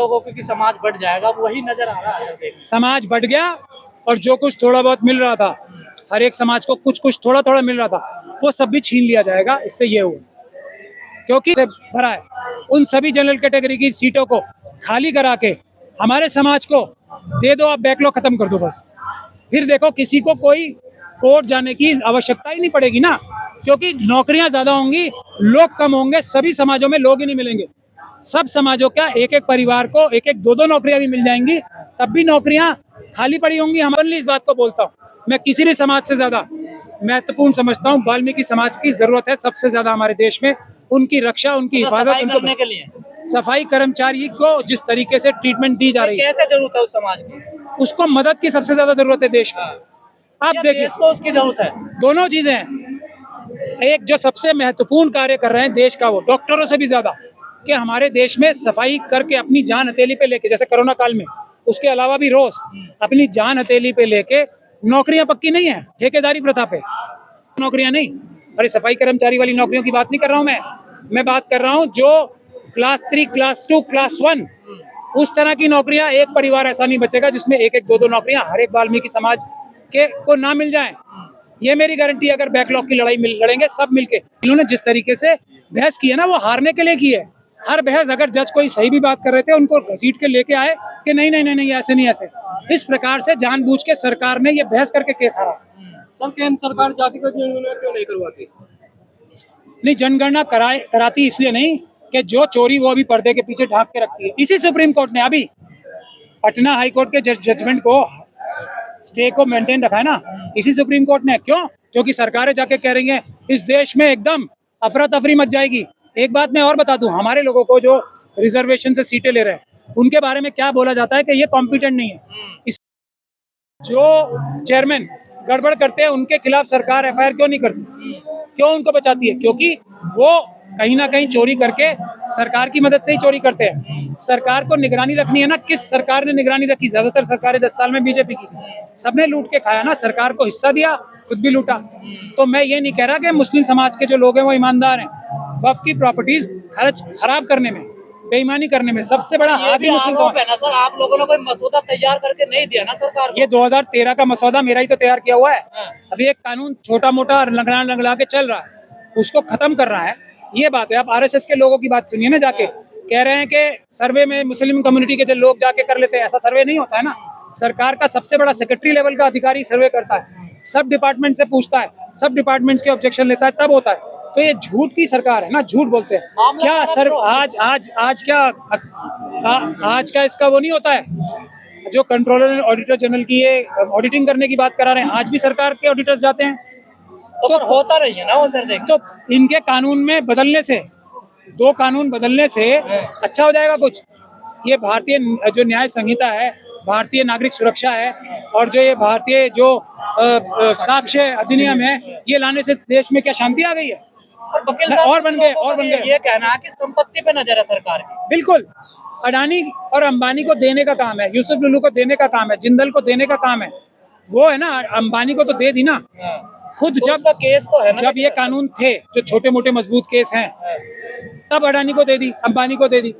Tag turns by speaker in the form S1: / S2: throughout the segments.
S1: लोगों को कि समाज बढ़ जाएगा, वही नजर आ रहा है सर देखने।
S2: समाज बढ़ गया और जो कुछ थोड़ा बहुत मिल रहा था, हर एक समाज को कुछ कुछ थोड़ा थोड़ा मिल रहा था, वो सब भी छीन लिया जाएगा। इससे ये हुआ क्योंकि से भरा है, उन सभी जनरल कैटेगरी की सीटों को खाली करा के हमारे समाज को दे दो, आप बैकलॉग खत्म कर दो बस। फिर देखो किसी को कोई कोर्ट जाने की आवश्यकता ही नहीं पड़ेगी ना, क्योंकि नौकरियां ज्यादा होंगी, लोग कम होंगे, सभी समाजों में लोग ही नहीं मिलेंगे। सब समाजों का एक एक परिवार को एक एक दो दो नौकरियां भी मिल जाएंगी, तब भी नौकरियां खाली पड़ी होंगी। हमारे इस बात को बोलता हूँ, मैं किसी भी समाज से ज्यादा महत्वपूर्ण समझता हूँ वाल्मीकि समाज की जरूरत है सबसे ज्यादा हमारे देश में, उनकी रक्षा, उनकी हिफाजत,
S1: सफाई करने के लिए
S2: सफाई कर्मचारी को जिस तरीके से ट्रीटमेंट दी जा रही है,
S1: कैसे जरूरत है उस समाज की,
S2: उसको मदद की सबसे ज्यादा जरूरत है देश में। आप देखिए,
S1: देश को उसकी जरूरत है।
S2: दोनों चीजें हैं। एक जो सबसे महत्वपूर्ण कार्य कर रहे हैं देश का, वो डॉक्टरों से भी ज्यादा, कि हमारे देश में सफाई करके अपनी जान हथेली पे लेके, जैसे कोरोना काल में, उसके अलावा भी रोज अपनी जान हथेली पे लेके, नौकरियां पक्की नहीं है, ठेकेदारी प्रथा पे नौकरियां नहीं। अरे सफाई कर्मचारी वाली नौकरियों की बात नहीं कर रहा हूं मैं बात कर रहा हूं जो क्लास 3, क्लास 2, क्लास 1, उस तरह की नौकरियां। एक परिवार ऐसा नहीं बचेगा जिसमें एक एक दो दो नौकरियां हर एक वाल्मीकि समाज के को ना मिल जाएं। ये मेरी गारंटी है। अगर बैकलॉग की लड़ाई लड़ेंगे सब मिलके। इन्होंने जिस तरीके से बहस की है ना, वो हारने के लिए की है। हर बहस अगर जज कोई सही भी बात कर रहे थे, उनको घसीट के लेके आए कि नहीं नहीं नहीं नहीं ऐसे नहीं, ऐसे। इस प्रकार से जानबूझ के सरकार ने ये बहस करके केस हारा।
S3: सर केंद्र सरकार जातिगत जनगणना क्यों नहीं करवाती?
S2: नहीं, जनगणना कराती इसलिए नहीं कि जो चोरी वो अभी पर्दे के पीछे ढांक के रखती है। इसी सुप्रीम कोर्ट ने अभी पटना हाई कोर्ट के जजमेंट को, स्टे को मेंटेन रखा है ना, इसी सुप्रीम कोर्ट ने। क्यों? क्योंकि सरकारें जाके कह रही हैं इस देश में एकदम अफरा तफरी मच जाएगी। एक बात मैं और बता दूं, हमारे लोगों को जो रिजर्वेशन से सीटें ले रहे हैं, उनके बारे में क्या बोला जाता है कि ये कॉम्पिटेंट नहीं है। जो चेयरमैन गड़बड़ करते हैं उनके खिलाफ सरकार एफआईआर क्यों नहीं करती? क्यों उनको बचाती है? क्योंकि वो कहीं ना कहीं चोरी करके सरकार की मदद से ही चोरी करते हैं। सरकार को निगरानी रखनी है ना। किस सरकार ने निगरानी रखी? ज्यादातर सरकारें 10 साल में बीजेपी की थी। सबने लूट के खाया ना, सरकार को हिस्सा दिया, खुद भी लूटा। तो मैं ये नहीं कह रहा कि मुस्लिम समाज के जो लोग हैं वो ईमानदार हैं। वक्फ की प्रॉपर्टीज खराब करने में, बेईमानी करने में सबसे बड़ा हाथ ही मुस्लिम समाज
S1: है ना सर। आप लोगों ने कोई मसौदा तैयार करके नहीं दिया ना सरकार को।
S2: ये 2013 का मसौदा मेरा ही तो तैयार किया हुआ है। अभी एक कानून छोटा मोटा लंगड़ा के चल रहा है, उसको खत्म कर रहा है। ये बात है। आप आरएसएस के लोगों की बात सुनिए ना, जाके कह रहे हैं कि सर्वे में मुस्लिम कम्युनिटी के जो लोग जाके कर लेते हैं। ऐसा सर्वे नहीं होता है ना। सरकार का सबसे बड़ा सेक्रेटरी लेवल का अधिकारी सर्वे करता है, सब डिपार्टमेंट से पूछता है, सब डिपार्टमेंट्स के ऑब्जेक्शन लेता है, तब होता है। तो ये झूठ की सरकार है ना, झूठ बोलते हैं। क्या सर आज का इसका वो नहीं होता है जो कंट्रोलर ऑडिटर जनरल की ये ऑडिटिंग करने की बात करा रहे हैं, आज भी सरकार के ऑडिटर्स जाते हैं।
S1: तो होता रही है ना वो सर। देख,
S2: तो इनके कानून में बदलने से, 2 कानून बदलने से अच्छा हो जाएगा कुछ? ये भारतीय जो न्याय संहिता है, भारतीय नागरिक सुरक्षा है, और जो ये भारतीय जो साक्ष्य अधिनियम है, ये लाने से देश में क्या शांति आ गई है? और बन गए।
S1: ये कहना है कि संपत्ति पे नजर है सरकार की।
S2: बिल्कुल। अडानी और अंबानी को देने का काम है, यूसुफ लुलू को देने का काम है, जिंदल को देने का काम है। वो है ना, अंबानी को तो दे दी ना खुद।
S1: तो
S2: जब
S1: केस तो है ना,
S2: जब ये कानून थे जो छोटे मोटे मजबूत केस हैं, तब अडानी को दे दी, अंबानी को दे दी।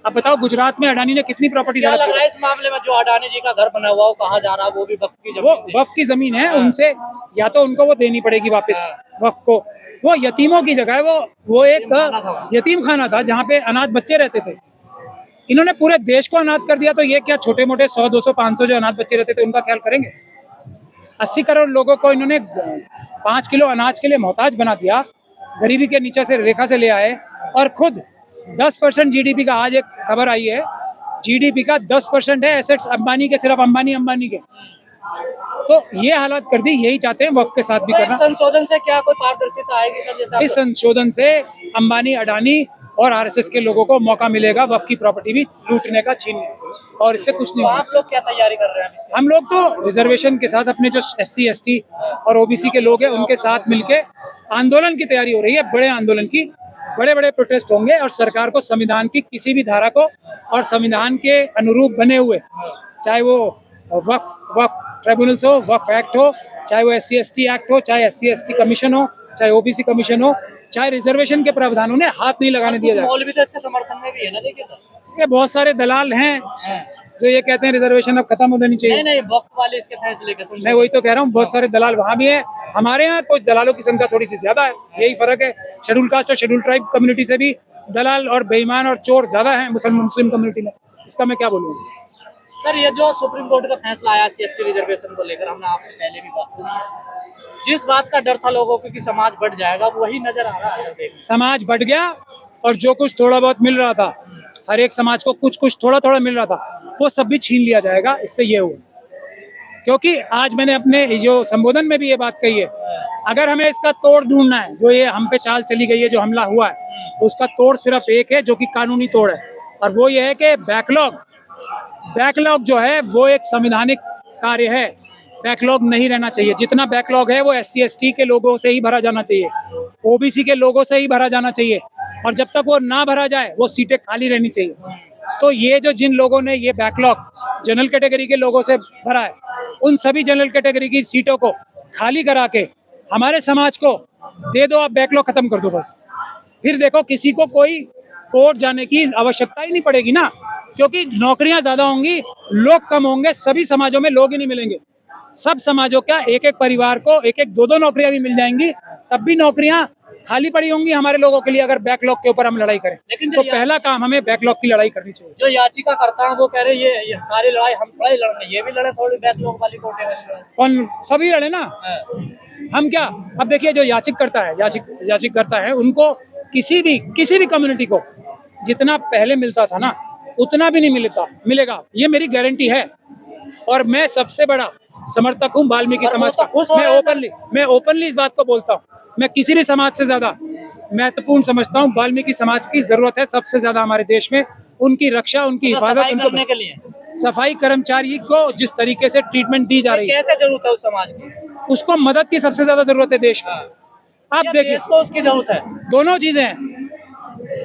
S2: अब बताओ गुजरात में अडानी ने कितनी प्रॉपर्टी
S1: क्या लग रहा है इस मामले में? जो अडानी जी का घर बना हुआ, वो कहाँ जा रहा है? वो भी वक्फ की जमीन,
S2: वो वक्फ की जमीन है। उनसे या तो उनको वो देनी पड़ेगी वापस वक्फ को। वो यतीमों की जगह है, वो एक यतीम खाना था जहाँ पे अनाथ बच्चे रहते थे। इन्होंने पूरे देश को अनाथ कर दिया। तो ये क्या छोटे मोटे 100, 200, 500 जो अनाथ बच्चे रहते थे उनका ख्याल करेंगे? 80 करोड़ लोगों को इन्होंने 5 किलो अनाज के लिए मोहताज बना दिया, गरीबी के नीचे से रेखा से ले आए, और खुद 10% जीडीपी का, आज एक खबर आई है, जीडीपी का 10% है एसेट्स अंबानी के, सिर्फ अंबानी के। तो ये हालात कर दी। यही चाहते हैं वक्फ के साथ भी करना।
S1: इस संशोधन से क्या कोई पारदर्शिता आएगी सर? जैसा
S2: इस संशोधन से अंबानी, अडानी और आरएसएस के लोगों को मौका मिलेगा वक्फ की प्रॉपर्टी भी लूटने का, छीनने, और इससे कुछ नहीं।
S1: आप लोग क्या तैयारी कर रहे हैं?
S2: हम लोग तो रिजर्वेशन के साथ, अपने जो SC, ST और OBC के लोग हैं उनके साथ मिलके आंदोलन की तैयारी हो रही है। बड़े आंदोलन की, बड़े प्रोटेस्ट होंगे, और सरकार को संविधान की किसी भी धारा को, और संविधान के अनुरूप बने हुए, चाहे वो वक्फ ट्रिब्यूनल्स हो, वक्फ एक्ट हो, चाहे वो SC, ST एक्ट हो, चाहे SC, ST कमीशन हो, चाहे OBC कमीशन हो, चाहे रिजर्वेशन के प्रावधानों ने हाथ नहीं लगाने दिया जाए।
S1: मौलवी तो इसके समर्थन में भी है ना, देखिए सर।
S2: ये बहुत सारे दलाल हैं जो ये कहते हैं रिजर्वेशन अब खत्म हो जानी चाहिए।
S1: नहीं नहीं, वक्त वाले इसके फैसले के
S2: मैं वही तो कह रहा हूँ, बहुत सारे दलाल वहाँ भी है, हमारे यहाँ कुछ दलालों की संख्या थोड़ी सी ज्यादा है, यही फर्क है। शेड्यूल कास्ट और शेड्यूल ट्राइब कम्युनिटी से भी दलाल और बेईमान और चोर ज्यादा है मुस्लिम कम्युनिटी में, इसका मैं क्या बोलूँ।
S1: सर ये जो सुप्रीम कोर्ट का फैसला आया CST रिजर्वेशन को लेकर, हमने आपसे पहले भी बात की, जिस बात का डर था लोगों को कि समाज बढ़ जाएगा, वही नजर आ रहा है सर। देखिए
S2: समाज बढ़ गया और जो कुछ थोड़ा बहुत मिल रहा था, हर एक समाज को कुछ कुछ थोड़ा थोड़ा मिल रहा था, वो सब भी छीन लिया जाएगा। इससे ये हुआ, क्योंकि आज मैंने अपने जो संबोधन में भी ये बात कही है, अगर हमें इसका तोड़ ढूंढना है, जो ये हम पे चाल चली गई है, जो हमला हुआ है, उसका तोड़ सिर्फ एक है, जो कि कानूनी तोड़ है, और वो ये है कि बैकलॉग जो है वो एक संवैधानिक कार्य है। बैकलॉग नहीं रहना चाहिए। जितना बैकलॉग है वो SC/ST के लोगों से ही भरा जाना चाहिए, OBC के लोगों से ही भरा जाना चाहिए, और जब तक वो ना भरा जाए वो सीटें खाली रहनी चाहिए। तो ये जो जिन लोगों ने ये बैकलॉग जनरल कैटेगरी के लोगों से भरा है, उन सभी जनरल कैटेगरी की सीटों को खाली करा के हमारे समाज को दे दो, आप बैकलॉग खत्म कर दो बस। फिर देखो किसी को कोई कोर्ट जाने की आवश्यकता ही नहीं पड़ेगी ना, क्योंकि नौकरियां ज्यादा होंगी, लोग कम होंगे, सभी समाजों में लोग ही नहीं मिलेंगे। सब समाजों का एक एक परिवार को एक एक दो नौकरियां भी मिल जाएंगी, तब भी नौकरियां खाली पड़ी होंगी हमारे लोगों के लिए, अगर बैकलॉग के ऊपर हम लड़ाई करें।
S1: लेकिन
S2: तो पहला काम हमें बैकलॉग की लड़ाई करनी चाहिए।
S1: जो याचिका करता है वो कह रहे हैं ये सारी लड़ाई हम थोड़ा ही लड़ेंगे, ये भी लड़े थोड़ी बैकलॉग वाली कोटे वाली लड़ाई।
S2: कौन? सभी लड़े ना, हम क्या। अब देखिए जो याचिक करता है उनको किसी भी कम्युनिटी को जितना पहले मिलता था ना, उतना भी नहीं मिलेगा, ये मेरी गारंटी है। और मैं सबसे बड़ा समर्थक हूँ वाल्मीकि समाज का। मैं ओपनली इस बात को बोलता हूँ, मैं किसी भी समाज से ज्यादा महत्वपूर्ण समझता हूँ वाल्मीकि समाज की जरूरत है सबसे ज्यादा हमारे देश में। उनकी रक्षा, उनकी हिफाजत, उनको
S1: के लिए
S2: सफाई कर्मचारी को जिस तरीके से ट्रीटमेंट दी जा रही है,
S1: कैसे जरूरत है उस समाज की,
S2: उसको मदद की सबसे ज्यादा जरूरत है देश में। आप देखिए
S1: इसको उसकी जरूरत है।
S2: दोनों चीजें हैं।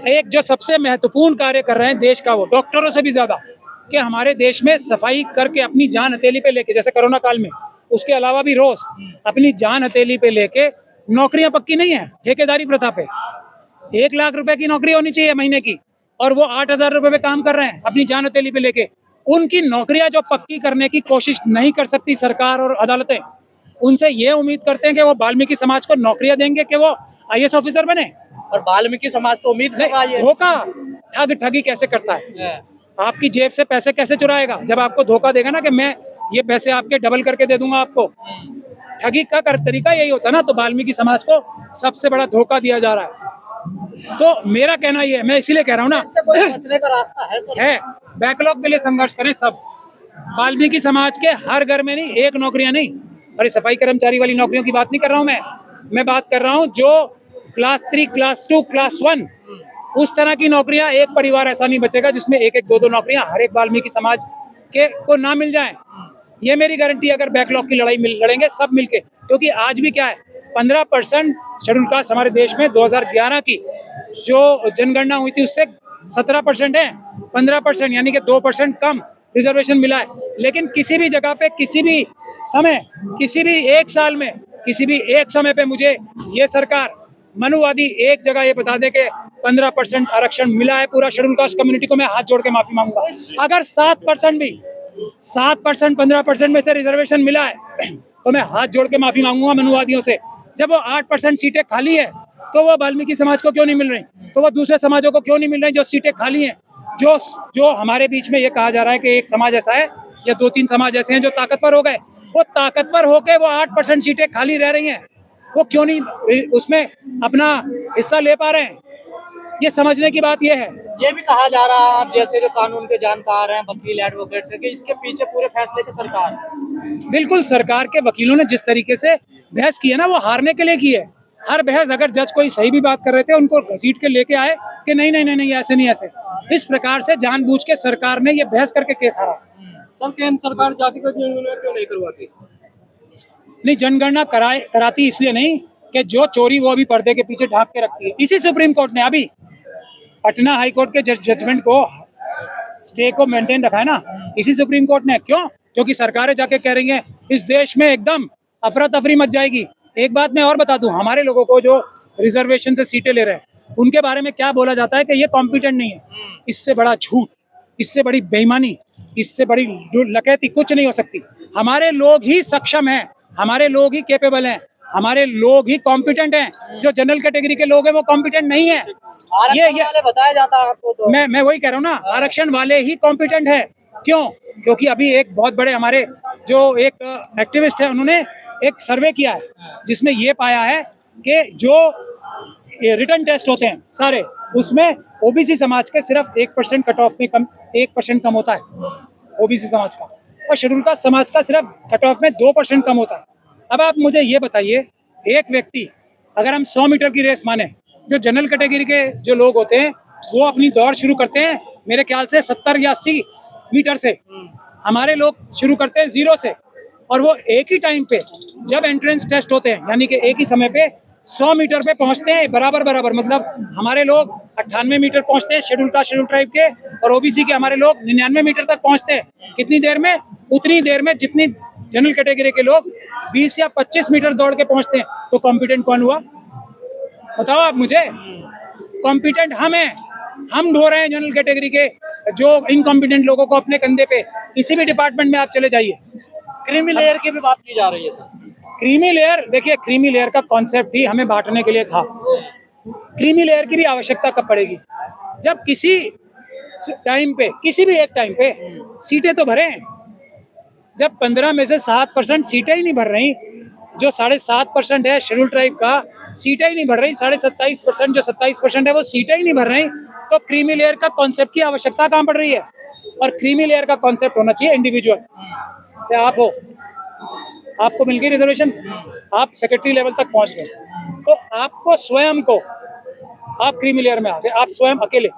S2: एक जो सबसे महत्वपूर्ण कार्य कर रहे हैं देश का, वो डॉक्टरों से भी ज्यादा, कि हमारे देश में सफाई करके अपनी जान हथेली पे लेके, जैसे कोरोना काल में, उसके अलावा भी रोज अपनी जान हथेली पे लेके, नौकरियां पक्की नहीं है, ठेकेदारी प्रथा पे 1 लाख रुपए की नौकरी होनी चाहिए महीने की, और वो 8,000 रुपए पे काम कर रहे हैं अपनी जान हथेली पे लेके। उनकी नौकरियां जो पक्की करने की कोशिश नहीं कर सकती सरकार और अदालतें, उनसे ये उम्मीद करते हैं कि वो वाल्मीकि समाज को नौकरियां देंगे कि वो IAS ऑफिसर बने।
S1: और वाल्मीकि समाज तो उम्मीद नहीं,
S2: धोखा ठगी कैसे करता है, आपकी जेब से पैसे कैसे चुराएगा, जब आपको धोखा देगा ना कि मैं ये पैसे आपके डबल करके दे दूंगा आपको। ठगी का तरीका यही होता है ना। तो वाल्मीकि समाज को सबसे बड़ा धोखा दिया जा रहा है। तो मेरा कहना ये है, मैं इसीलिए कह रहा हूँ ना,
S1: इससे कोई बचने का रास्ता है सर?
S2: है, बैकलॉग के लिए संघर्ष करें सब। वाल्मीकि समाज के हर घर में नहीं, एक नौकरियां नहीं, अरे सफाई कर्मचारी वाली नौकरियों की बात नहीं कर रहा हूँ मैं बात कर रहा हूँ जो क्लास 3, क्लास 2, क्लास 1, उस तरह की नौकरियां। एक परिवार ऐसा नहीं बचेगा जिसमें एक एक दो नौकरियां हर एक वाल्मीकि समाज के को ना मिल जाएं। ये मेरी गारंटी, अगर बैकलॉग की लड़ाई लड़ेंगे सब मिलके। क्योंकि आज भी क्या है, 15% शेड्यूल कास्ट हमारे देश में 2011 की जो जनगणना हुई थी उससे 17% है। 15% यानी कि 2% कम रिजर्वेशन मिला है। लेकिन किसी भी जगह पे, किसी भी समय, किसी भी एक साल में, किसी भी एक समय पे मुझे ये सरकार मनुवादी एक जगह ये बता दे कि 15% आरक्षण मिला है पूरा शेड्यूल कास्ट कम्युनिटी को, मैं हाथ जोड़ के माफी मांगूंगा। अगर 7% 15% में से रिजर्वेशन मिला है तो मैं हाथ जोड़ के माफी मांगूंगा मनुवादियों से। जब वो 8% सीटें खाली है तो वो वाल्मीकि समाज को क्यों नहीं मिल रही, तो वो दूसरे समाजों को क्यों नहीं मिल रही जो सीटें खाली हैं। जो हमारे बीच में ये कहा जा रहा है कि एक समाज ऐसा है या 2-3 समाज ऐसे हैं जो ताकतवर हो गए, वो ताकतवर होके वो 8% सीटें खाली रह रही हैं, वो क्यों नहीं उसमें अपना हिस्सा ले पा रहे हैं। ये समझने की बात ये है।
S1: ये भी कहा जा रहा है, आप जैसे जो कानून के जानकार हैं, वकील, एडवोकेट्स, कि इसके पीछे पूरे फैसले की सरकार।
S2: बिल्कुल, सरकार के वकीलों ने जिस तरीके से बहस की है ना, वो हारने के लिए की है। हर बहस, अगर जज कोई सही भी बात कर रहे थे, उनको घसीट के लेके आए कि नहीं नहीं नहीं नहीं ऐसे नहीं, ऐसे। इस प्रकार से जानबूझ के सरकार ने ये बहस करके केस हारा।
S3: सर केंद्र सरकार जातिगत जनगणना क्यों नहीं करवाती?
S2: नहीं, जनगणना कराती इसलिए नहीं कि जो चोरी वो अभी पर्दे के पीछे ढांक के रखती है। इसी सुप्रीम कोर्ट ने अभी पटना हाई कोर्ट के जजमेंट को, स्टे को मेंटेन रखा है ना, इसी सुप्रीम कोर्ट ने। क्यों? क्योंकि सरकारें जाके कह रही हैं इस देश में एकदम अफरा तफरी मच जाएगी। एक बात मैं और बता दूं, हमारे लोगों को जो रिजर्वेशन से सीटें ले रहे हैं उनके बारे में क्या बोला जाता है कि ये कॉम्पिटेंट नहीं है। इससे बड़ा झूठ इससे बड़ी बेईमानी, इससे बड़ी डकैती कुछ नहीं हो सकती। हमारे लोग ही सक्षम हैं, हमारे लोग ही कैपेबल हैं, हमारे लोग ही कॉम्पिटेंट हैं। जो जनरल कैटेगरी के लोग हैं वो कॉम्पिटेंट नहीं है।
S1: आरक्षण वाले बताया जाता है आपको तो।
S2: मैं वही कह रहा हूँ ना, आरक्षण वाले ही कॉम्पिटेंट है। क्यों? क्योंकि अभी एक बहुत बड़े हमारे जो एक एक्टिविस्ट है, उन्होंने एक सर्वे किया है जिसमें ये पाया है कि जो रिटन टेस्ट होते हैं सारे, उसमें ओबीसी समाज के सिर्फ 1% कट ऑफ में कम 1% कम होता है ओबीसी समाज का, और शेड्यूल कास्ट समाज का सिर्फ कट ऑफ में 2% कम होता है। अब आप मुझे ये बताइए, एक व्यक्ति, अगर हम 100 मीटर की रेस माने, जो जनरल कैटेगरी के जो लोग होते हैं वो अपनी दौड़ शुरू करते हैं मेरे ख्याल से 70 या 80 मीटर से, हमारे लोग शुरू करते हैं 0 से, और वो एक ही टाइम पे जब एंट्रेंस टेस्ट होते हैं यानी कि एक ही समय पे 100 मीटर पे पहुंचते हैं बराबर। मतलब हमारे लोग 98 मीटर पहुंचते हैं शेड्यूल ट्राइब के, और ओबीसी के हमारे लोग 99 मीटर तक पहुंचते हैं। कितनी देर में? उतनी देर में जितनी जनरल कैटेगरी के लोग 20 या 25 मीटर दौड़ के पहुंचते हैं। तो कॉम्पिटेंट कौन हुआ? बताओ आप मुझे। कॉम्पिटेंट हम हैं, हम ढो रहे हैं जनरल कैटेगरी के जो इनकॉम्पिटेंट लोगों को अपने कंधे पे। किसी भी डिपार्टमेंट में आप चले जाइए।
S1: क्रीमी लेयर की भी बात की जा रही है सर।
S2: क्रीमी लेयर, देखिए क्रीमी लेयर का कॉन्सेप्ट ही हमें बांटने के लिए था। क्रीमी लेयर की भी आवश्यकता कब पड़ेगी? जब किसी टाइम पे, किसी भी एक टाइम पे सीटें तो भरें। जब 15 में से 7% सीटें ही नहीं भर रही, जो 7.5% है शेड्यूल ट्राइब का, सीटें ही नहीं भर रही, 27.5% जो 27% है वो सीटें ही नहीं भर रही, तो क्रीमी लेयर का कॉन्सेप्ट की आवश्यकता कहाँ पड़ रही है? और क्रीमी लेयर का कॉन्सेप्ट होना चाहिए इंडिविजुअल से। आप हो, आपको मिल गई रिजर्वेशन, आप सेक्रेटरी लेवल तक पहुंच गए, तो आपको स्वयं को, आप क्रीमी लेयर में आ गए, आप स्वयं अकेले,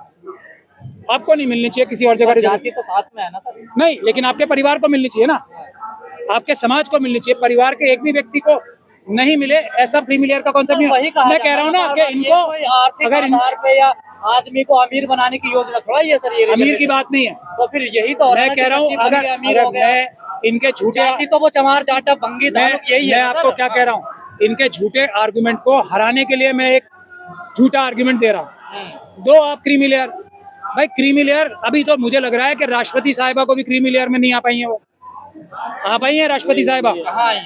S2: आपको नहीं मिलनी चाहिए किसी और जगह रिजर्वेशन।
S1: जाति तो साथ में है ना सर?
S2: नहीं, लेकिन आपके परिवार को मिलनी चाहिए ना, आपके समाज को मिलनी चाहिए। परिवार के एक भी व्यक्ति को नहीं मिले, ऐसा क्रीमी लेयर का कॉन्सेप्ट नहीं है। मैं कह रहा हूँ ना कि इनको
S1: अगर आधार पे या आदमी को अमीर बनाने की योजना थोड़ा ये सर, ये
S2: अमीर की बात नहीं है।
S1: तो फिर यही तो
S2: मैं कह रहा हूँ, अगर मैं इनके झूठे
S1: जाति तो वो चमार जाटा भंगी दारुक यही है।
S2: मैं आपको क्या कह रहा हूँ, इनके झूठे आर्गुमेंट को हराने के लिए मैं एक झूठा आर्गुमेंट दे रहा हूँ। दो आप क्रीमी लेयर, भाई क्रीमी लेयर अभी तो मुझे लग रहा है कि राष्ट्रपति साहिबा को भी क्रीमी लेयर में नहीं आ पाई है। वो आ पाई है राष्ट्रपति साहिबा?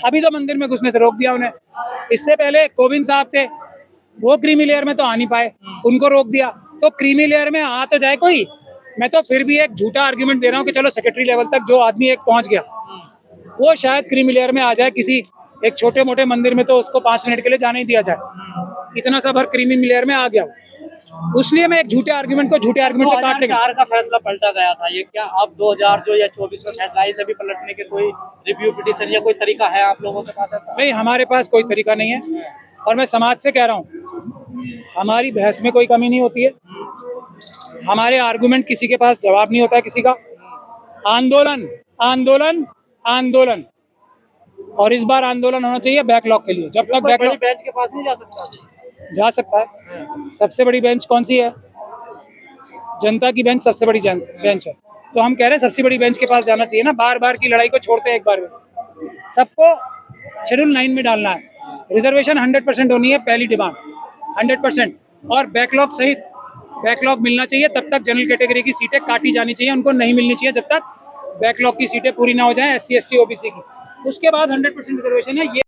S2: अभी तो मंदिर में घुसने से रोक दिया उन्हें। इससे पहले कोविंद साहब थे, वो क्रीमी लेयर में तो आ नहीं पाए, उनको रोक दिया। तो क्रीमी लेयर में आ तो जाए कोई। मैं तो फिर भी एक झूठा आर्गुमेंट दे रहा हूँ कि चलो सेक्रेटरी लेवल तक जो आदमी एक पहुंच गया वो शायद क्रीमी लेयर में आ जाए। किसी एक छोटे मोटे मंदिर में तो उसको 5 मिनट के लिए जाने ही दिया जाए, इतना सा भर क्रीमी लेयर में आ गया। उसलिए मैं एक झूठे आर्गुमेंट को झूठे आर्गुमेंट से काटने
S1: 2004 का फैसला पलटा गया था, ये क्या अब 2000 जो या 24 में फैसला है, इसे भी पलटने के कोई रिव्यू पिटीशन या कोई तरीका है आप लोगों के पास ऐसा?
S2: नहीं, हमारे पास कोई तरीका नहीं है, और मैं समाज से कह रहा हूँ हमारी बहस में कोई कमी नहीं होती है, हमारे आर्गुमेंट किसी के पास जवाब नहीं होता है किसी का। आंदोलन आंदोलन आंदोलन, और इस बार आंदोलन होना चाहिए बैकलॉग के लिए। जब तक बैकलॉग
S1: बेंच के पास नहीं जा सकता?
S2: जा सकता है। सबसे बड़ी बेंच कौन सी है? जनता की बेंच सबसे बड़ी बेंच है। तो हम कह रहे हैं सबसे बड़ी बेंच के पास जाना चाहिए ना। बार बार की लड़ाई को छोड़ते हैं एक बार में। सबको शेड्यूल 9 में डालना है। रिजर्वेशन 100% होनी है, पहली डिमांड 100%, और बैकलॉग सहित बैकलॉग मिलना चाहिए। तब तक जनरल कैटेगरी की सीटें काटी जानी चाहिए, उनको नहीं मिलनी चाहिए जब तक बैकलॉग की सीटें पूरी ना हो जाएं SC ST OBC की। उसके बाद 100% रिजर्वेशन है। ये